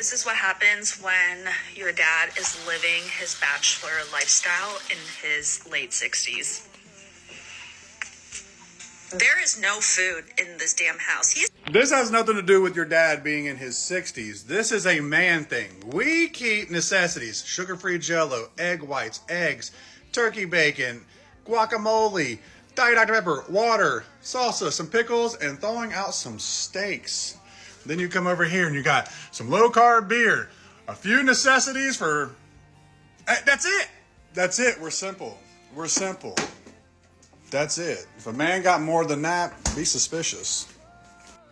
This is what happens when your dad is living his bachelor lifestyle in his late 60s. There is no food in this damn house. This has nothing to do with your dad being in his 60s. This is a man thing. We keep necessities: sugar-free Jell-O, egg whites, eggs, turkey bacon, guacamole, Diet Dr. Pepper, water, salsa, some pickles, and throwing out some steaks. Then you come over here and you got some low-carb beer, a few necessities for... That's it. That's it. We're simple. We're simple. That's it. If a man got more than that, be suspicious.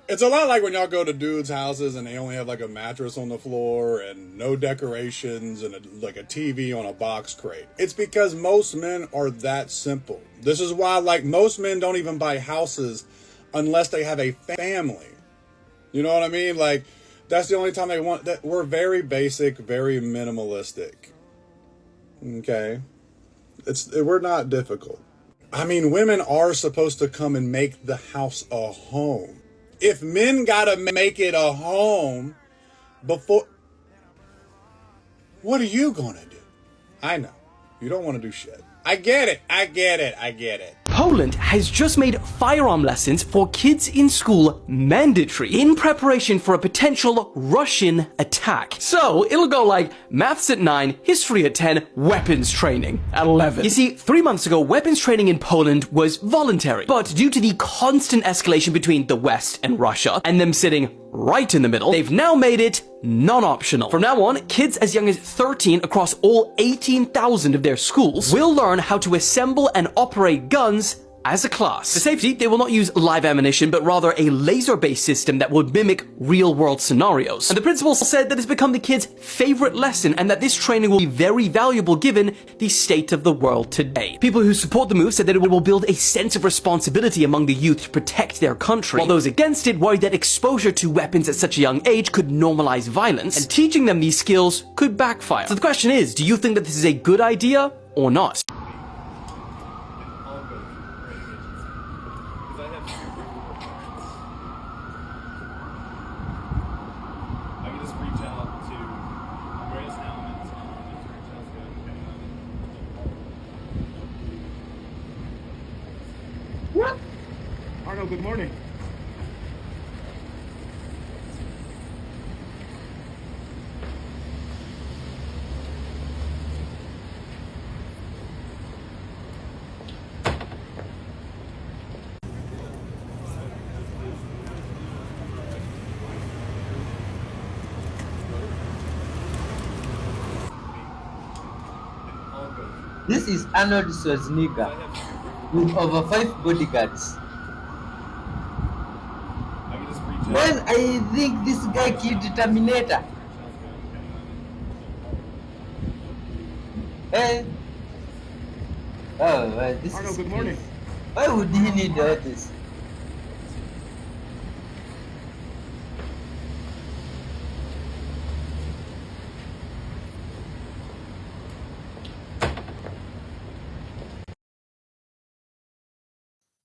It's a lot like when y'all go to dudes' houses and they only have like a mattress on the floor and no decorations and like a TV on a box crate. It's because most men are that simple. This is why like most men don't even buy houses unless they have a family. You know what I mean? Like that's the only time they want that. We're very basic, very minimalistic. Okay? We're not difficult. I mean, women are supposed to come and make the house a home. If men gotta make it a home before... What are you gonna do? I know. You don't want to do shit. I get it. I get it. Poland has just made firearm lessons for kids in school mandatory in preparation for a potential Russian attack. So it'll go like maths at 9, history at 10, weapons training at 11. You see, 3 months ago, weapons training in Poland was voluntary, but due to the constant escalation between the West and Russia, and them sitting right in the middle, they've now made it non-optional. From now on, kids as young as 13 across all 18,000 of their schools will learn how to assemble and operate guns as a class. For safety, they will not use live ammunition, but rather a laser-based system that will mimic real-world scenarios. And the principal said that it's become the kids' favorite lesson and that this training will be very valuable given the state of the world today. People who support the move said that it will build a sense of responsibility among the youth to protect their country, while those against it worried that exposure to weapons at such a young age could normalize violence, and teaching them these skills could backfire. So the question is, do you think that this is a good idea or not? What? Arno, good morning. This is Arnold Schwarzenegger with over 5 bodyguards. Man, I think this guy killed the Terminator. Eh? Oh, this Arno, is good morning. Why would he need all this?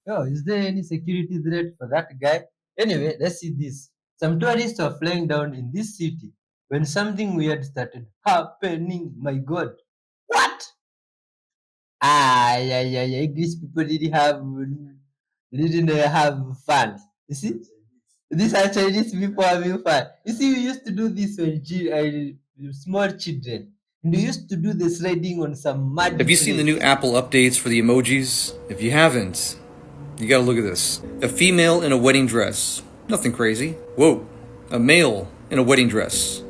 Oh, is there any security threat for that guy? Anyway, let's see this. Some tourists are flying down in this city when something weird started happening. My God. What? Yeah. English people didn't have fun. You see? These are Chinese people having fun. You see, we used to do this when small children. And we used to do the sliding on some mud. Have you seen the new Apple updates for the emojis? If you haven't, you gotta look at this. A female in a wedding dress. Nothing crazy. Whoa. A male in a wedding dress.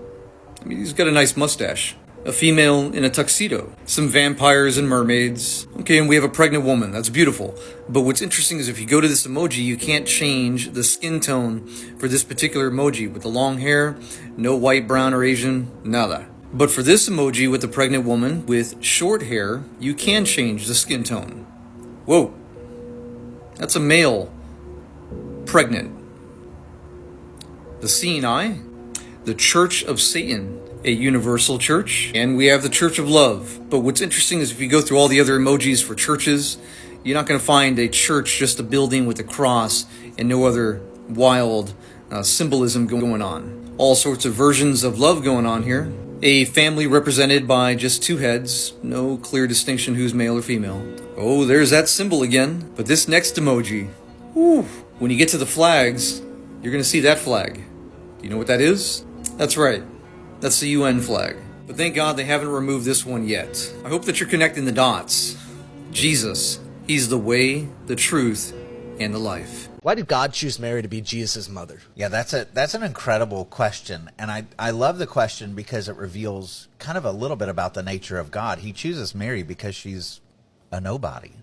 I mean, he's got a nice mustache. A female in a tuxedo. Some vampires and mermaids. Okay, and we have a pregnant woman. That's beautiful. But what's interesting is if you go to this emoji, you can't change the skin tone for this particular emoji. With the long hair, no white, brown, or Asian, nada. But for this emoji with the pregnant woman with short hair, you can change the skin tone. Whoa. That's a male. Pregnant. The seeing eye. The Church of Satan, a universal church. And we have the Church of Love. But what's interesting is if you go through all the other emojis for churches, you're not going to find a church, just a building with a cross and no other wild symbolism going on. All sorts of versions of love going on here. A family represented by just two heads, no clear distinction who's male or female. Oh, there's that symbol again. But this next emoji, whew, when you get to the flags, you're gonna see that flag. Do you know what that is? That's right, that's the UN flag. But thank God they haven't removed this one yet. I hope that you're connecting the dots. Jesus, he's the way, the truth, and the life. Why did God choose Mary to be Jesus' mother? Yeah, that's an incredible question. And I love the question because it reveals kind of a little bit about the nature of God. He chooses Mary because she's a nobody.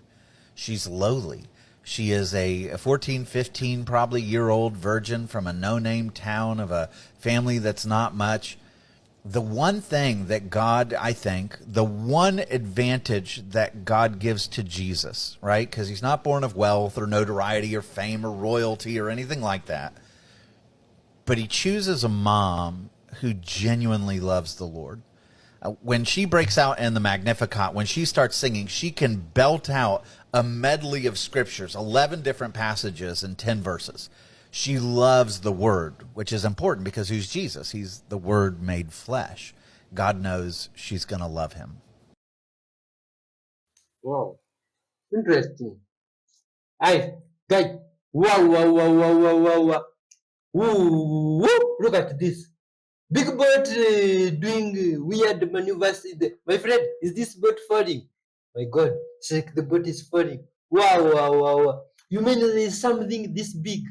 She's lowly. She is a 14, 15, probably year-old virgin from a no-name town of a family that's not much. The one thing that God, I think, the one advantage that God gives to Jesus, right? Because he's not born of wealth or notoriety or fame or royalty or anything like that. But he chooses a mom who genuinely loves the Lord. When she breaks out in the Magnificat, when she starts singing, she can belt out a medley of scriptures, 11 different passages in 10 verses. She loves the Word, which is important because who's Jesus? He's the Word made flesh. God knows she's going to love him. Wow, interesting. Hey, guy. Wow, wow, wow, wow, wow, wow, wow. Woo, woo. Look at this. Big boat doing weird maneuvers. My friend, is this boat falling? My God, check, the boat is falling. Wow, wow, wow, wow. You mean there's something this big?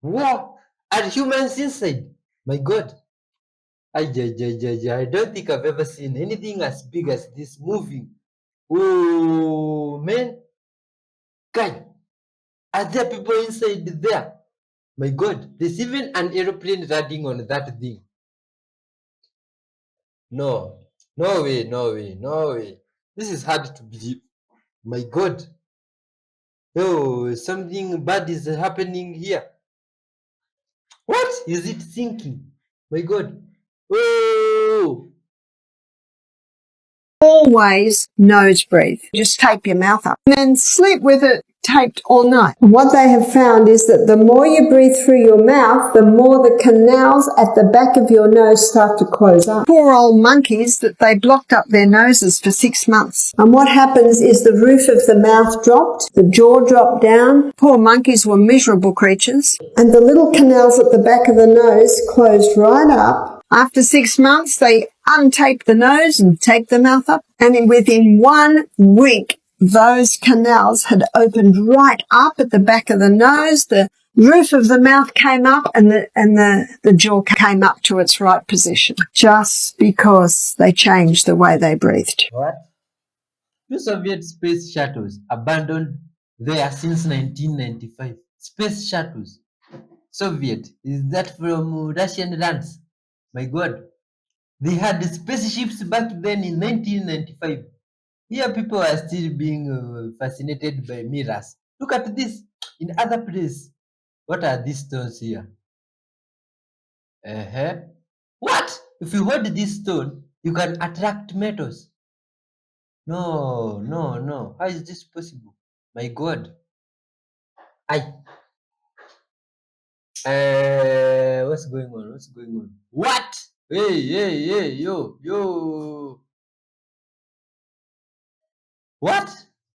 Wow, are humans inside? My God. I don't think I've ever seen anything as big as this moving. Oh, man. God, are there people inside there? My God, there's even an aeroplane riding on that thing. No, no way, no way, no way. This is hard to believe. My God. Oh, something bad is happening here. What is it thinking? My God. Oh, always nose breathe. Just tape your mouth up and then sleep with it taped all night. What they have found is that the more you breathe through your mouth, the more the canals at the back of your nose start to close up. Poor old monkeys, that they blocked up their noses for 6 months. And what happens is the roof of the mouth dropped, the jaw dropped down. Poor monkeys were miserable creatures. And the little canals at the back of the nose closed right up. After 6 months, they untaped the nose and taped the mouth up. And within 1 week, those canals had opened right up at the back of the nose. The roof of the mouth came up and the jaw came up to its right position. Just because they changed the way they breathed. what? Two Soviet space shuttles abandoned there since 1995. Space shuttles. Soviet. Is that from Russian lands? My God. They had spaceships back then in 1995. Here people are still being fascinated by mirrors. Look at this. In other places. What are these stones here? Uh-huh. What? If you hold this stone, you can attract metals. No, no, no. How is this possible? My God. What's going on? What's going on? What? Hey, yo. What?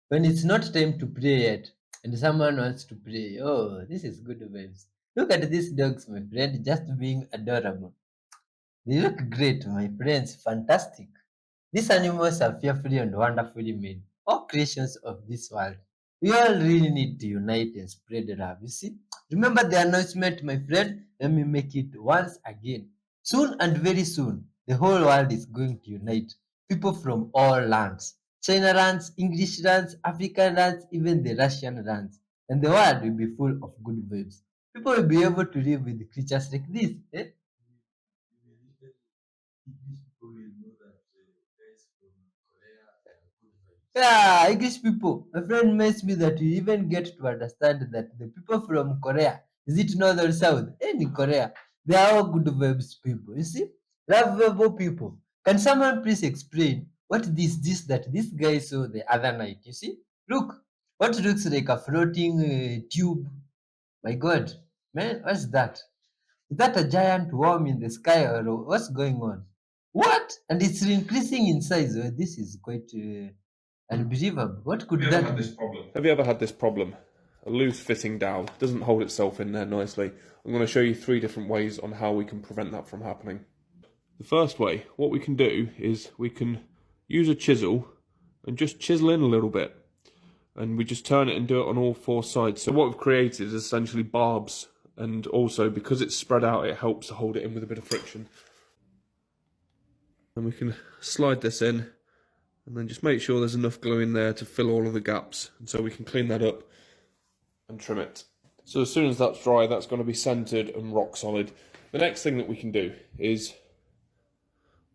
When it's not time to pray yet, and someone wants to pray. Oh, this is good vibes. Look at these dogs, my friend, just being adorable. They look great, my friends. Fantastic. These animals are fearfully and wonderfully made, all creations of this world. We all really need to unite and spread love. You see? Remember the announcement, my friend? Let me make it once again. Soon and very soon, the whole world is going to unite. People from all lands. China lands, English lands, African lands, even the Russian lands. And the world will be full of good vibes. People will be able to live with creatures like this. Eh? Yeah, English people. My friend makes me that you even get to understand that the people from Korea, is it north or south? Any Korea, they are all good vibes people. You see, lovable people. Can someone please explain what this that this guy saw the other night? You see, look, what looks like a floating tube. My God, man, what's that? Is that a giant worm in the sky or what's going on? What? And it's increasing in size. Well, this is quite unbelievable. What could that be? Have you ever had this problem? A loose fitting dowel doesn't hold itself in there nicely. I'm going to show you 3 different ways on how we can prevent that from happening. The first way, what we can do is we can use a chisel and just chisel in a little bit. And we just turn it and do it on all 4 sides. So what we've created is essentially barbs. And also, because it's spread out, it helps to hold it in with a bit of friction. And we can slide this in. And then just make sure there's enough glue in there to fill all of the gaps. And so we can clean that up and trim it. So as soon as that's dry, that's going to be centered and rock solid. The next thing that we can do is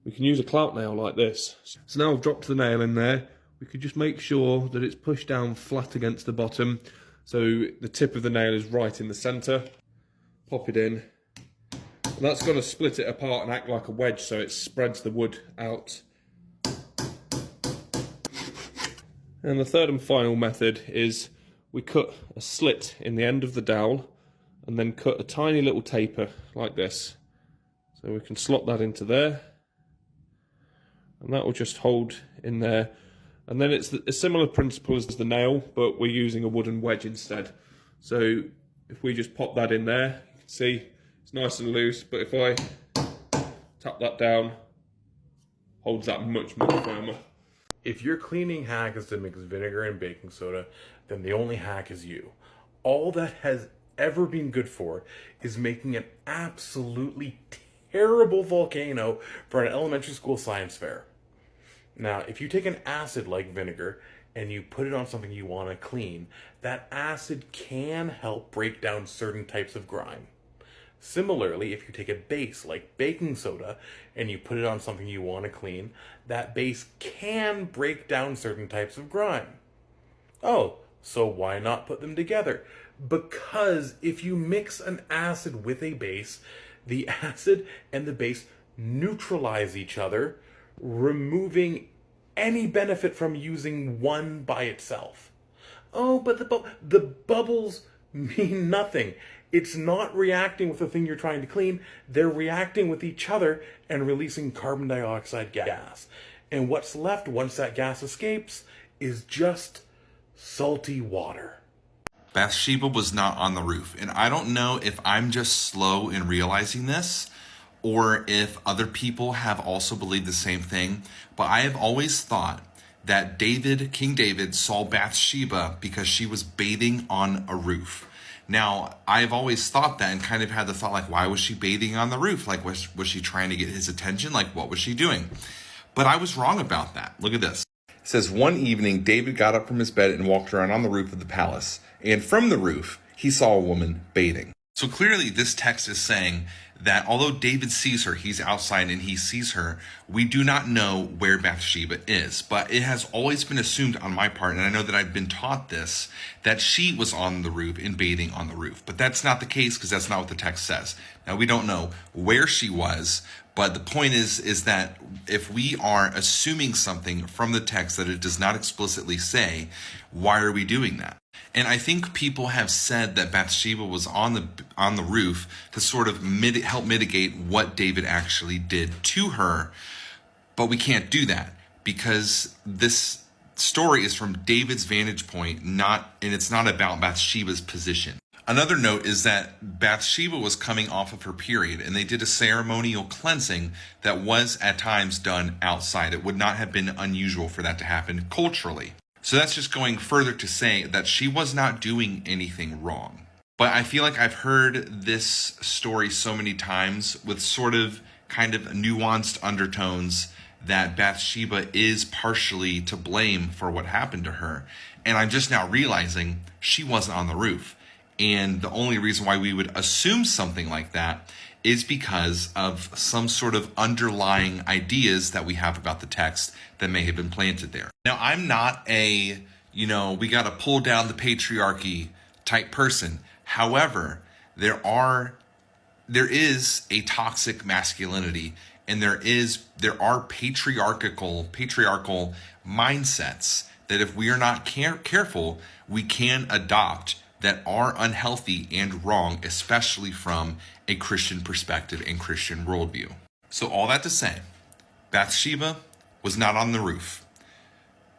we can use a clout nail like this. So now I've dropped the nail in there. We could just make sure that it's pushed down flat against the bottom. So the tip of the nail is right in the center. Pop it in. And that's going to split it apart and act like a wedge, so it spreads the wood out. And the third and final method is we cut a slit in the end of the dowel and then cut a tiny little taper like this. So we can slot that into there. And that will just hold in there. And then it's a similar principle as the nail, but we're using a wooden wedge instead. So if we just pop that in there, you can see it's nice and loose, but if I tap that down, holds that much, much firmer. If your cleaning hack is to mix vinegar and baking soda, then the only hack is you. All that has ever been good for is making an absolutely terrible volcano for an elementary school science fair. Now, if you take an acid like vinegar and you put it on something you want to clean, that acid can help break down certain types of grime. Similarly, if you take a base like baking soda and you put it on something you want to clean, that base can break down certain types of grime. Oh, so why not put them together? Because if you mix an acid with a base, the acid and the base neutralize each other, removing any benefit from using one by itself. Oh, but the bubbles mean nothing. It's not reacting with the thing you're trying to clean. They're reacting with each other and releasing carbon dioxide gas. And what's left once that gas escapes is just salty water. Bathsheba was not on the roof. And I don't know if I'm just slow in realizing this or if other people have also believed the same thing. But I have always thought that King David saw Bathsheba because she was bathing on a roof. Now, I've always thought that and kind of had the thought, like, why was she bathing on the roof? Like, was she trying to get his attention? Like, what was she doing? But I was wrong about that. Look at this. It says, one evening, David got up from his bed and walked around on the roof of the palace. And from the roof, he saw a woman bathing. So clearly, this text is saying that although David sees her, he's outside and he sees her, we do not know where Bathsheba is. But it has always been assumed on my part, and I know that I've been taught this, that she was on the roof and bathing on the roof. But that's not the case because that's not what the text says. Now, we don't know where she was, but the point is that if we are assuming something from the text that it does not explicitly say, why are we doing that? And I think people have said that Bathsheba was on the roof to sort of help mitigate what David actually did to her. But we can't do that because this story is from David's vantage point, and it's not about Bathsheba's position. Another note is that Bathsheba was coming off of her period, and they did a ceremonial cleansing that was at times done outside. It would not have been unusual for that to happen culturally. So that's just going further to say that she was not doing anything wrong. But I feel like I've heard this story so many times with sort of kind of nuanced undertones that Bathsheba is partially to blame for what happened to her. And I'm just now realizing she wasn't on the roof. And the only reason why we would assume something like that is because of some sort of underlying ideas that we have about the text that may have been planted there. Now, I'm not we got to pull down the patriarchy type person. However, there is a toxic masculinity, and there are patriarchal mindsets that if we are not careful, we can adopt that are unhealthy and wrong, especially from a Christian perspective and Christian worldview. So all that to say, Bathsheba was not on the roof,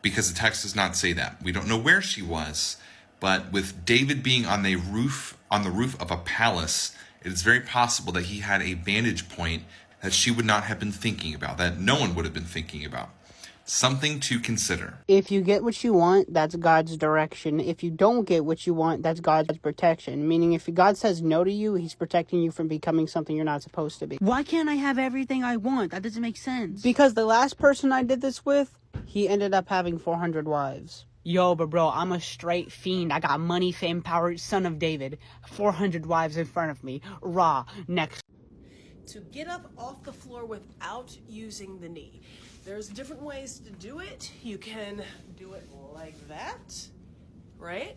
because the text does not say that. We don't know where she was, but with David being on the roof of a palace, it is very possible that he had a vantage point that she would not have been thinking about, that no one would have been thinking about. Something to consider. If you get what you want, that's God's direction. If you don't get what you want, that's God's protection. Meaning if God says no to you, he's protecting you from becoming something you're not supposed to be. Why can't I have everything I want? That doesn't make sense. Because the last person I did this with, he ended up having 400 wives. Yo, but bro, I'm a straight fiend. I got money, fame, power, son of David. 400 wives in front of me. Raw. Next. To get up off the floor without using the knee. There's different ways to do it. You can do it like that, right?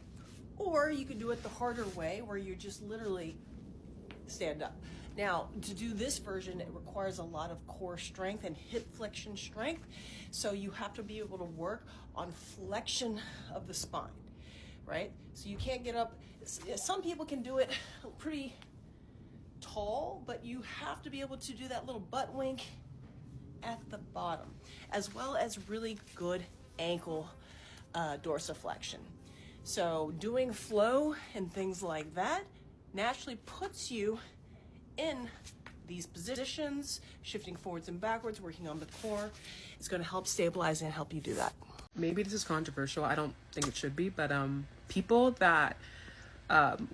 Or you can do it the harder way where you just literally stand up. Now, to do this version, it requires a lot of core strength and hip flexion strength. So you have to be able to work on flexion of the spine, right? So you can't get up. Some people can do it pretty tall, but you have to be able to do that little butt wink at the bottom, as well as really good ankle dorsiflexion. So doing flow and things like that naturally puts you in these positions, shifting forwards and backwards, working on the core. It's going to help stabilize and help you do that. Maybe this is controversial. I don't think it should be, but people that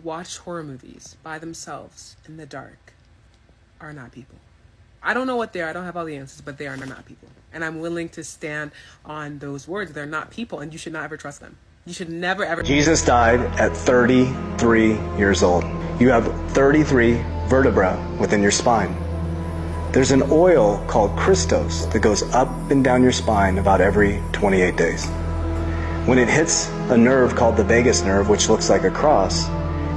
watch horror movies by themselves in the dark are not people. I don't know what they are. I don't have all the answers, but they are not people. And I'm willing to stand on those words. They're not people, and you should not ever trust them. You should never, ever. Jesus died at 33 years old. You have 33 vertebrae within your spine. There's an oil called Christos that goes up and down your spine about every 28 days. When it hits a nerve called the vagus nerve, which looks like a cross,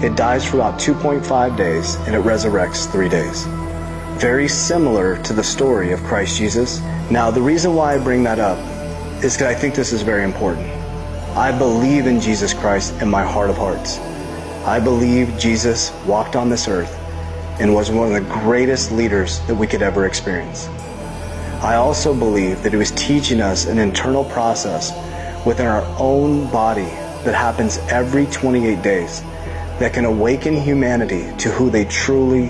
it dies for about 2.5 days and it resurrects 3 days. Very similar to the story of Christ Jesus. Now, the reason why I bring that up is because I think this is very important. I believe in Jesus Christ in my heart of hearts. I believe Jesus walked on this earth and was one of the greatest leaders that we could ever experience. I also believe that he was teaching us an internal process within our own body that happens every 28 days that can awaken humanity to who they truly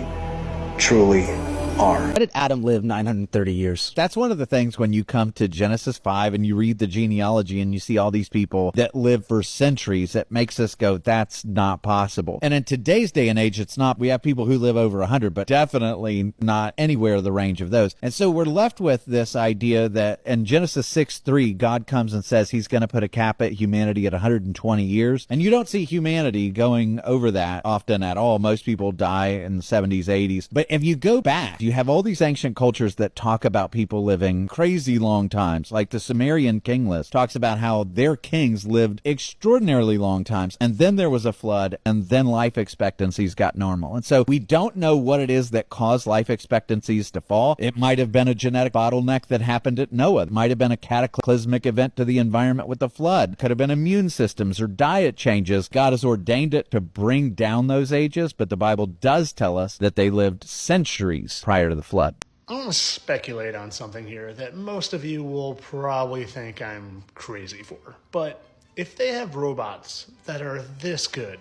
are. Why did Adam live 930 years? That's one of the things when you come to Genesis 5 and you read the genealogy and you see all these people that live for centuries, that makes us go, that's not possible. And in today's day and age, it's not. We have people who live over 100, but definitely not anywhere the range of those. And so we're left with this idea that in Genesis 6:3, God comes and says he's going to put a cap at humanity at 120 years. And you don't see humanity going over that often at all. Most people die in the 70s, 80s. But if you go back, you have all these ancient cultures that talk about people living crazy long times. Like the Sumerian king list talks about how their kings lived extraordinarily long times. And then there was a flood, and then life expectancies got normal. And so we don't know what it is that caused life expectancies to fall. It might have been a genetic bottleneck that happened at Noah. It might have been a cataclysmic event to the environment with the flood. Could have been immune systems or diet changes. God has ordained it to bring down those ages, but the Bible does tell us that they lived centuries prior to the flood. I want to speculate on something here that most of you will probably think I'm crazy for. But if they have robots that are this good,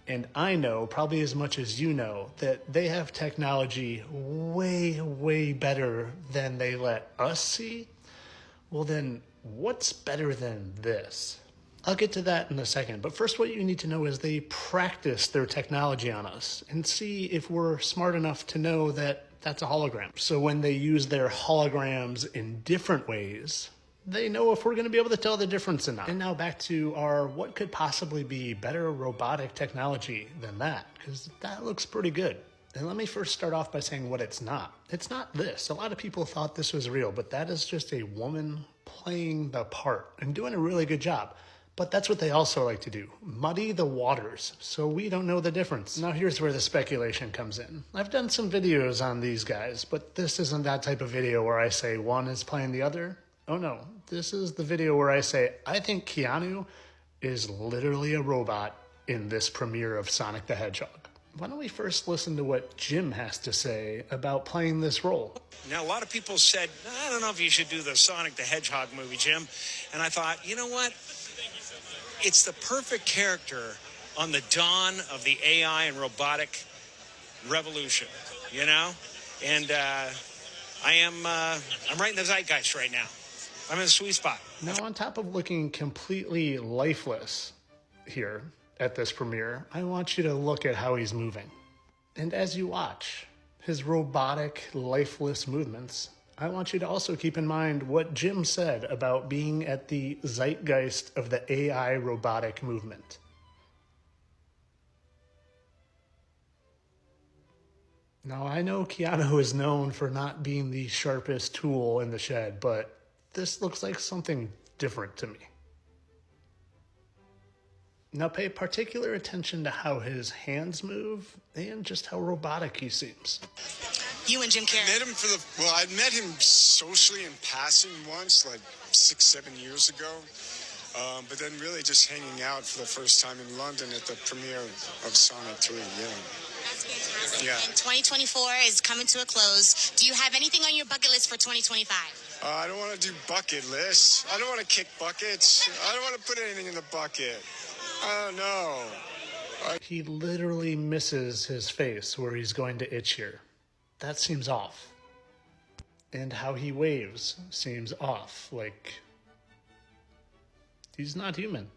and I know probably as much as you know that they have technology way better than they let us see, well then what's better than this? I'll get to that in a second, but first what you need to know is they practice their technology on us and see if we're smart enough to know that that's a hologram. So when they use their holograms in different ways, they know if we're going to be able to tell the difference or not. And now back to our what could possibly be better robotic technology than that, because that looks pretty good. And let me first start off by saying what it's not. It's not this. A lot of people thought this was real, but that is just a woman playing the part and doing a really good job. But that's what they also like to do, muddy the waters, so we don't know the difference. Now here's where the speculation comes in. I've done some videos on these guys, but this isn't that type of video where I say one is playing the other. Oh no, this is the video where I say, I think Keanu is literally a robot in this premiere of Sonic the Hedgehog. Why don't we first listen to what Jim has to say about playing this role? Now, a lot of people said, I don't know if you should do the Sonic the Hedgehog movie, Jim. And I thought, you know what? It's the perfect character on the dawn of the AI and robotic revolution, you know? And I'm right in the zeitgeist right now. I'm in the sweet spot. Now, on top of looking completely lifeless here at this premiere, I want you to look at how he's moving. And as you watch his robotic, lifeless movements, I want you to also keep in mind what Jim said about being at the zeitgeist of the AI robotic movement. Now, I know Keanu is known for not being the sharpest tool in the shed, but this looks like something different to me. Now, pay particular attention to how his hands move and just how robotic he seems. You and Jim Carrey. I met him socially in passing once, like 6-7 years ago. But then really just hanging out for the first time in London at the premiere of Sonic 3, yeah. That's fantastic. Yeah. And 2024 is coming to a close. Do you have anything on your bucket list for 2025? I don't want to do bucket lists. I don't want to kick buckets. I don't want to put anything in the bucket. I don't know. He literally misses his face where he's going to itch here. That seems off. And how he waves seems off, like he's not human.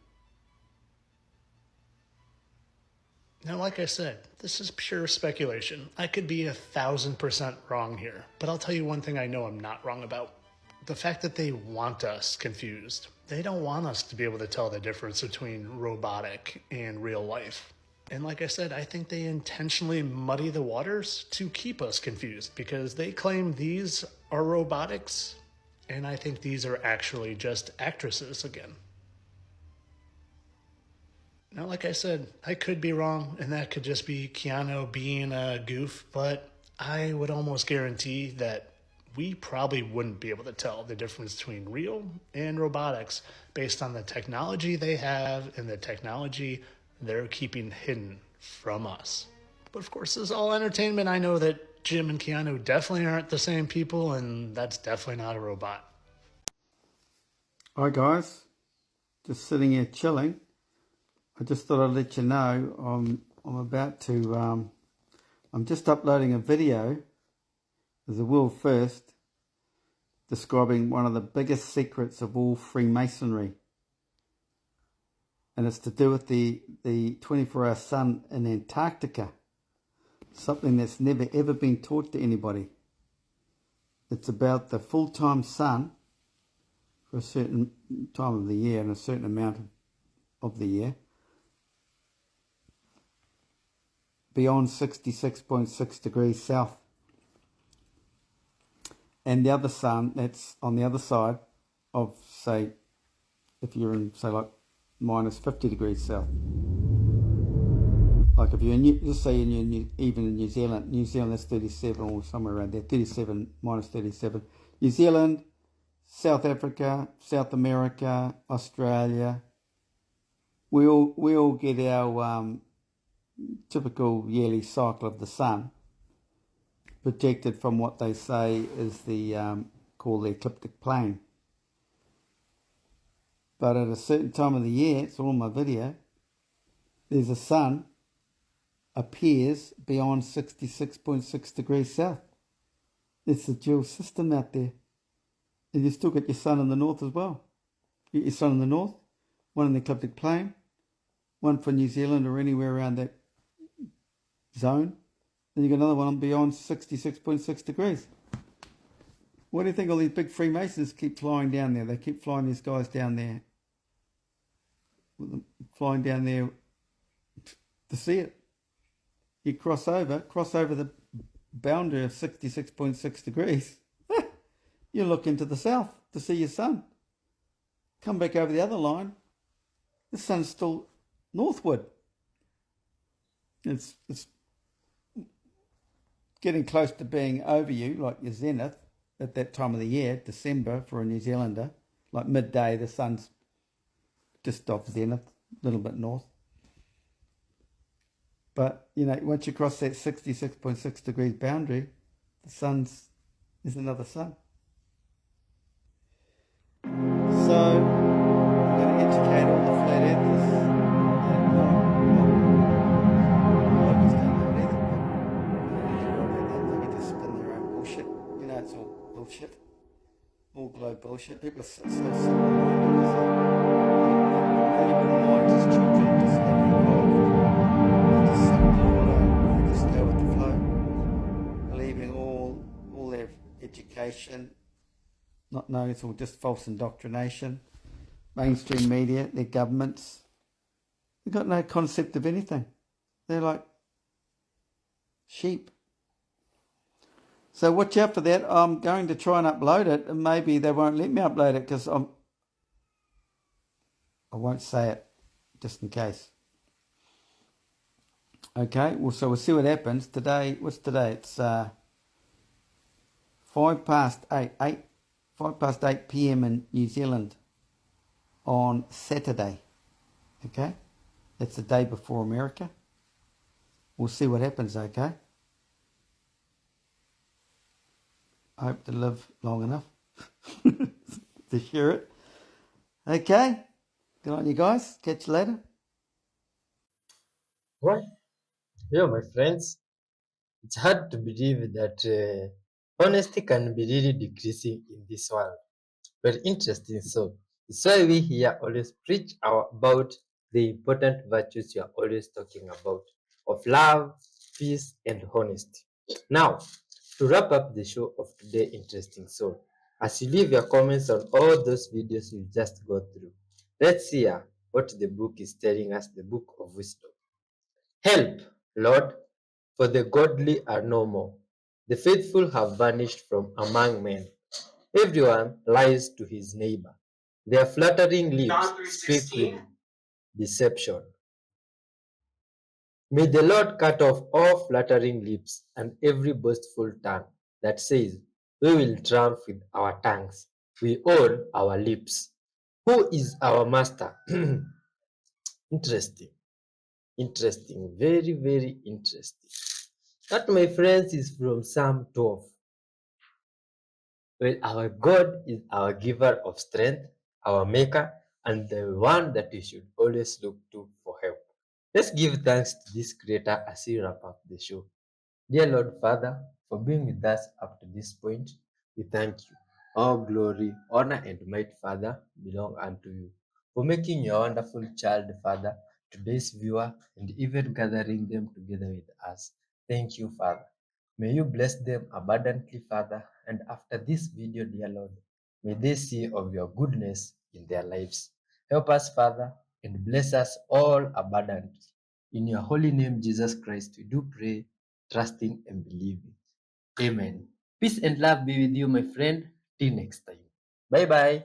Now, like I said, this is pure speculation. I could be 1,000% wrong here, but I'll tell you one thing I know I'm not wrong about. The fact that they want us confused. They don't want us to be able to tell the difference between robotic and real life. And like I said, I think they intentionally muddy the waters to keep us confused because they claim these are robotics, and I think these are actually just actresses again. Now, like I said, I could be wrong, and that could just be Keanu being a goof, but I would almost guarantee that we probably wouldn't be able to tell the difference between real and robotics based on the technology they have and the technology they're keeping hidden from us. But of course, this is all entertainment. I know that Jim and Keanu definitely aren't the same people, and that's definitely not a robot. Hi guys, just sitting here chilling. I just thought I'd let you know I'm about to, I'm just uploading a video as a world first describing one of the biggest secrets of all Freemasonry. And it's to do with the 24-hour sun in Antarctica. Something that's never ever been taught to anybody. It's about the full-time sun for a certain time of the year and a certain amount of the year. Beyond 66.6 degrees south. And the other sun that's on the other side of, say, if you're in, say, like minus 50 degrees south. Like if you're in, just say even in New Zealand that's 37 or somewhere around there, 37 minus 37. New Zealand, South Africa, South America, Australia, we all get our typical yearly cycle of the sun, projected from what they say is the called the ecliptic plane. But at a certain time of the year, it's all in my video, there's a sun appears beyond 66.6 degrees south. It's a dual system out there. And you still get your sun in the north as well. You get your sun in the north, one in the ecliptic plane, one for New Zealand or anywhere around that zone. Then you got another one beyond 66.6 degrees. What do you think all these big Freemasons keep flying down there? They keep flying these guys down there. Flying down there to see it. You cross over the boundary of 66.6 degrees. You look into the south to see your sun. Come back over the other line. The sun's still northward. It's getting close to being over you, like your zenith, at that time of the year, December for a New Zealander. Like midday, the sun's just off zenith, a little bit north. But, you know, once you cross that 66.6 degrees boundary, the sun's is another sun. So, I'm going to educate all the flat earthers that, locals don't know it either, but they can just spin their own bullshit. You know, it's all bullshit. All globe bullshit. People are so simple-minded because valuable minds as children just never evolved. They just suck it all up. They just go with the flow, believing all their education, not knowing it's all just false indoctrination. Mainstream media, their governments, they've got no concept of anything. They're like sheep. So watch out for that. I'm going to try and upload it, and maybe they won't let me upload it because I won't say it, just in case. Okay, well, so we'll see what happens. Today, what's today? It's 5 past 8 p.m. in New Zealand on Saturday. Okay? That's the day before America. We'll see what happens, okay? I hope to live long enough to hear it. Okay? Good on you guys. Catch you later. What? Yeah, my friends, it's hard to believe that honesty can be really decreasing in this world. Very interesting. So, it's why we here always preach about the important virtues you are always talking about of love, peace, and honesty. Now, to wrap up the show of today, interesting soul, as you leave your comments on all those videos you just got through, let's hear what the book is telling us, the book of wisdom. Help, Lord, for the godly are no more. The faithful have vanished from among men. Everyone lies to his neighbor. Their flattering lips speak with deception. May the Lord cut off all flattering lips and every boastful tongue that says, we will triumph with our tongues. We own our lips. Who is our master? Interesting. Interesting. Very, very interesting. That, my friends, is from Psalm 12. Well, our God is our giver of strength, our maker, and the one that we should always look to for help. Let's give thanks to this creator as we wrap up the show. Dear Lord Father, for being with us up to this point, we thank you. All glory, honor, and might, Father, belong unto you. For making your wonderful child, Father, today's viewer, and even gathering them together with us. Thank you, Father. May you bless them abundantly, Father, and after this video, dear Lord, may they see of your goodness in their lives. Help us, Father, and bless us all abundantly. In your holy name, Jesus Christ, we do pray, trusting and believing. Amen. Peace and love be with you, my friend. Till next time. Bye bye.